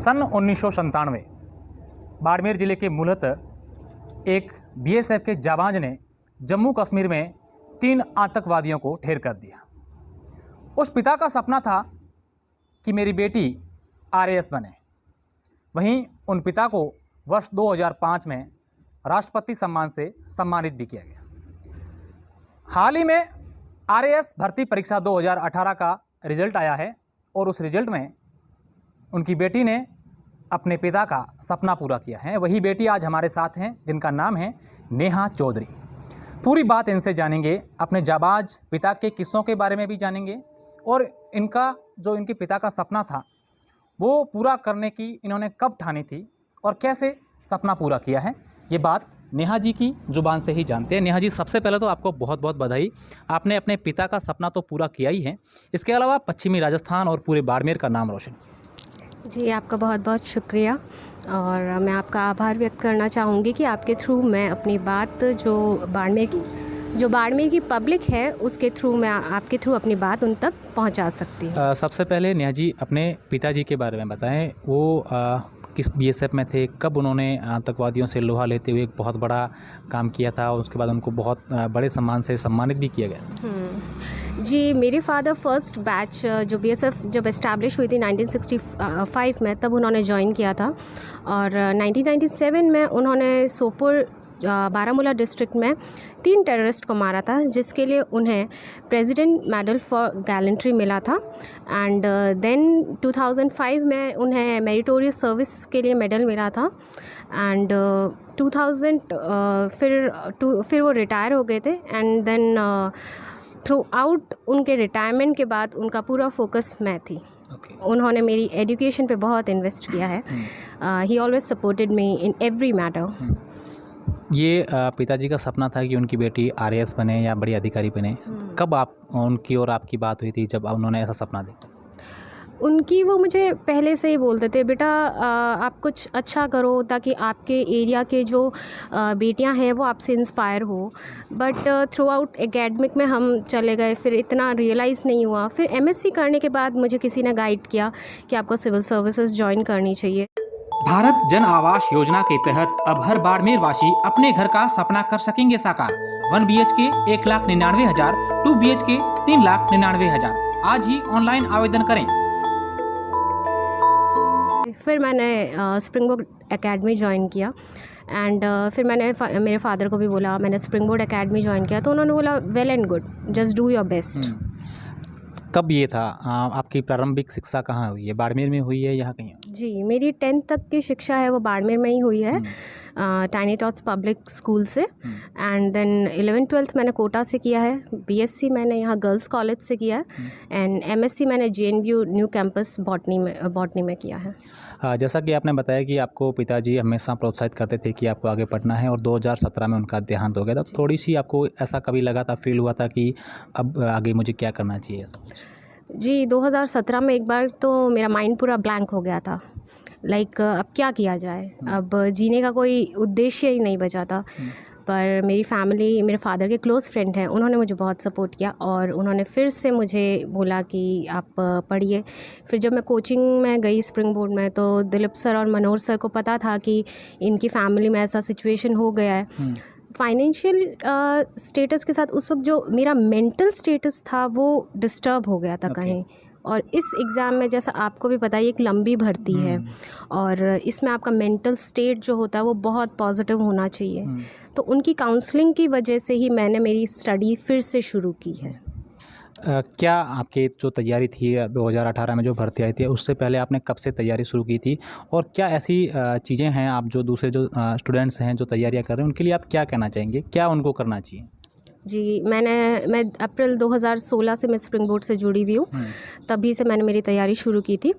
सन 1997 बाड़मेर ज़िले के मुलत एक बीएसएफ के जाबाज ने जम्मू कश्मीर में 3 आतंकवादियों को ढेर कर दिया। उस पिता का सपना था कि मेरी बेटी आरएएस बने। वहीं उन पिता को वर्ष 2005 में राष्ट्रपति सम्मान से सम्मानित भी किया गया। हाल ही में आरएएस भर्ती परीक्षा 2018 का रिजल्ट आया है और उस रिजल्ट में उनकी बेटी ने अपने पिता का सपना पूरा किया है। वही बेटी आज हमारे साथ हैं जिनका नाम है नेहा चौधरी। पूरी बात इनसे जानेंगे, अपने जाबाज पिता के किस्सों के बारे में भी जानेंगे और इनका जो इनके पिता का सपना था वो पूरा करने की इन्होंने कब ठानी थी और कैसे सपना पूरा किया है, ये बात नेहा जी की ज़ुबान से ही जानते हैं। नेहा जी, सबसे पहले तो आपको बहुत बहुत बधाई। आपने अपने पिता का सपना तो पूरा किया ही है, इसके अलावा पश्चिमी राजस्थान और पूरे बाड़मेर का नाम रोशन। जी, आपका बहुत बहुत शुक्रिया और मैं आपका आभार व्यक्त करना चाहूँगी कि आपके थ्रू मैं अपनी बात जो बाड़मेर की पब्लिक है उसके थ्रू मैं आपके थ्रू अपनी बात उन तक पहुँचा सकती हूँ। सबसे पहले नेहा जी अपने पिताजी के बारे में बताएं। वो किस बीएसएफ में थे, कब उन्होंने आतंकवादियों से लोहा लेते हुए एक बहुत बड़ा काम किया था और उसके बाद उनको बहुत बड़े सम्मान से सम्मानित भी किया गया? जी, मेरे फादर फर्स्ट बैच जो बीएसएफ जब इस्टेब्लिश हुई थी 1965 में, तब उन्होंने ज्वाइन किया था और 1997 में उन्होंने सोपोर बारामूला डिस्ट्रिक्ट में 3 टेररिस्ट को मारा था, जिसके लिए उन्हें प्रेसिडेंट मेडल फॉर गैलेंट्री मिला था। एंड देन 2005 में उन्हें मेरिटोरियस सर्विस के लिए मेडल मिला था। एंड 2000 फिर वो रिटायर हो गए थे। एंड देन थ्रू आउट उनके रिटायरमेंट के बाद उनका पूरा फोकस मैं थी। उन्होंने मेरी एजुकेशन पे बहुत इन्वेस्ट किया है। ही always supported me in every matter. ये पिताजी का सपना था कि उनकी बेटी आरएएस बने या बड़ी अधिकारी बने। कब आप उनकी और आपकी बात हुई थी जब उन्होंने ऐसा सपना देखा? उनकी वो मुझे पहले से ही बोलते थे, बेटा आप कुछ अच्छा करो ताकि आपके एरिया के जो बेटियां हैं वो आपसे इंस्पायर हो। बट थ्रू आउट एकेडमिक में हम चले गए, फिर इतना रियलाइज़ नहीं हुआ। फिर एमएससी करने के बाद मुझे किसी ने गाइड किया कि आपको सिविल सर्विसेज ज्वाइन करनी चाहिए। भारत जन आवास योजना के तहत अब हर बाड़मेर वासी अपने घर का सपना कर सकेंगे साकार। 1 BHK 1,99,000, 2 BHK 3,99,000। आज ही ऑनलाइन आवेदन करें। फिर मैंने स्प्रिंग बोर्ड एकेडमी ज्वाइन किया एंड फिर मैंने मेरे फादर को भी बोला, मैंने स्प्रिंग बोर्ड एकेडमी ज्वाइन किया, तो उन्होंने बोला well and good, just do your best. कब ये था? आपकी प्रारंभिक शिक्षा कहाँ हुई है? बाड़मेर में हुई है यहाँ कहीं? जी, मेरी 10th तक की शिक्षा है वो बाड़मेर में ही हुई है, टाइनी टॉट्स पब्लिक स्कूल से। एंड देन 11th-12th मैंने कोटा से किया है। बीएससी मैंने यहाँ गर्ल्स कॉलेज से किया है एंड एमएससी मैंने जेएनयू न्यू कैंपस बॉटनी में किया है। जैसा कि आपने बताया कि आपको पिताजी हमेशा प्रोत्साहित करते थे कि आपको आगे पढ़ना है और 2017 में उनका देहांत हो गया था। थोड़ी सी आपको ऐसा कभी लगा था, फील हुआ था कि अब आगे मुझे क्या करना चाहिए? जी, 2017 में एक बार तो मेरा माइंड पूरा ब्लैंक हो गया था। लाइक अब क्या किया जाए, अब जीने का कोई उद्देश्य ही नहीं बचा था। पर मेरी फैमिली, मेरे फादर के क्लोज़ फ्रेंड हैं, उन्होंने मुझे बहुत सपोर्ट किया और उन्होंने फिर से मुझे बोला कि आप पढ़िए। फिर जब मैं कोचिंग में गई स्प्रिंग बोर्ड में, तो दिलीप सर और मनोज सर को पता था कि इनकी फैमिली में ऐसा सिचुएशन हो गया है। फाइनेंशियल स्टेटस के साथ उस वक्त जो मेरा मेंटल स्टेटस था वो डिस्टर्ब हो गया था कहीं। और इस एग्ज़ाम में, जैसा आपको भी पता है, एक लंबी भर्ती है और इसमें आपका मेंटल स्टेट जो होता है वो बहुत पॉजिटिव होना चाहिए। तो उनकी काउंसलिंग की वजह से ही मैंने मेरी स्टडी फिर से शुरू की है। क्या आपकी जो तैयारी थी 2018 में जो भर्ती आई थी, उससे पहले आपने कब से तैयारी शुरू की थी? और क्या ऐसी चीज़ें हैं आप जो दूसरे जो स्टूडेंट्स हैं जो तैयारियां कर रहे हैं उनके लिए आप क्या कहना चाहेंगे, क्या उनको करना चाहिए? जी, मैं अप्रैल 2016 से मैं स्प्रिंग बोर्ड से जुड़ी हुई हूँ। तभी से मैंने मेरी तैयारी शुरू की थी।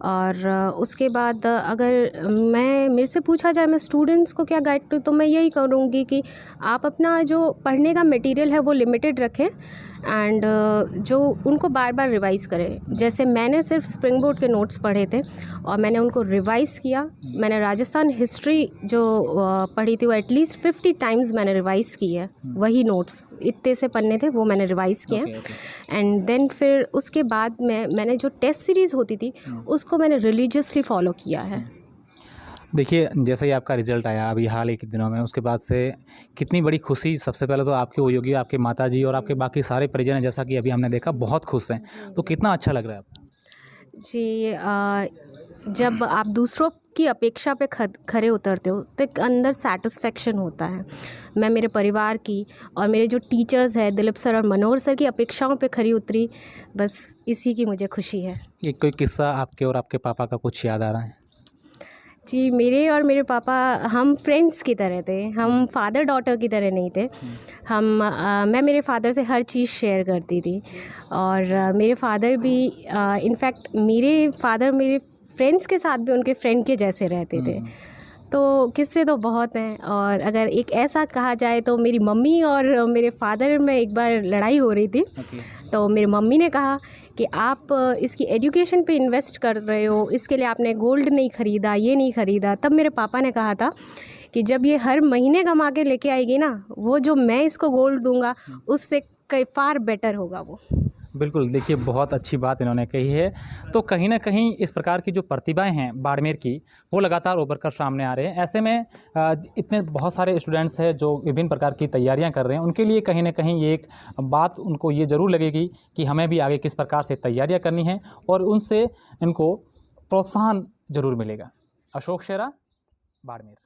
और उसके बाद अगर मेरे से पूछा जाए मैं स्टूडेंट्स को क्या गाइड करूँ, तो मैं यही करूँगी कि आप अपना जो पढ़ने का मटेरियल है वो लिमिटेड रखें एंड जो उनको बार बार रिवाइज़ करें। जैसे मैंने सिर्फ स्प्रिंग बोर्ड के नोट्स पढ़े थे और मैंने उनको रिवाइज़ किया। मैंने राजस्थान हिस्ट्री जो पढ़ी थी वो एटलीस्ट 50 टाइम्स मैंने रिवाइज़ की है। वही नोट्स इतने से पन्ने थे वो मैंने रिवाइज़ किए हैं। एंड देन फिर उसके बाद मैंने जो टेस्ट सीरीज़ होती थी उसको मैंने रिलीजियसली फॉलो किया है। देखिए, जैसे ही आपका रिज़ल्ट आया अभी हाल ही के दिनों में, उसके बाद से कितनी बड़ी खुशी सबसे पहले तो आपकी हुई होगी, आपके माताजी और आपके बाकी सारे परिजन हैं, जैसा कि अभी हमने देखा बहुत खुश हैं, तो कितना अच्छा लग रहा है आपको? जी, जब आप दूसरों की अपेक्षा पे खरे उतरते हो तो एक अंदर सेटिस्फेक्शन होता है। मैं मेरे परिवार की और मेरे जो टीचर्स हैं दिलीप सर और मनोहर सर की अपेक्षाओं पे खरी उतरी, बस इसी की मुझे खुशी है। एक कोई किस्सा आपके और आपके पापा का कुछ याद आ रहा है? जी, मेरे और मेरे पापा हम फ्रेंड्स की तरह थे, हम फादर डॉटर की तरह नहीं थे। मैं मेरे फादर से हर चीज़ शेयर करती थी और मेरे फादर भी इनफैक्ट मेरे फादर मेरे फ्रेंड्स के साथ भी उनके फ्रेंड के जैसे रहते थे। तो किस्से तो बहुत हैं और अगर एक ऐसा कहा जाए तो मेरी मम्मी और मेरे फादर में एक बार लड़ाई हो रही थी। तो मेरी मम्मी ने कहा कि आप इसकी एजुकेशन पे इन्वेस्ट कर रहे हो, इसके लिए आपने गोल्ड नहीं ख़रीदा, ये नहीं ख़रीदा। तब मेरे पापा ने कहा था कि जब ये हर महीने कमा के लेके आएगी ना, वो जो मैं इसको गोल्ड दूंगा उससे कई फार बेटर होगा वो। बिल्कुल, देखिए बहुत अच्छी बात इन्होंने कही है। तो कहीं न कहीं इस प्रकार की जो प्रतिभाएँ हैं बाड़मेर की, वो लगातार उभर कर सामने आ रहे हैं। ऐसे में इतने बहुत सारे स्टूडेंट्स हैं जो विभिन्न प्रकार की तैयारियाँ कर रहे हैं, उनके लिए कहीं न कहीं ये एक बात उनको ये ज़रूर लगेगी कि हमें भी आगे किस प्रकार से तैयारियाँ करनी है और उनसे इनको प्रोत्साहन ज़रूर मिलेगा। अशोक शेरा, बाड़मेर।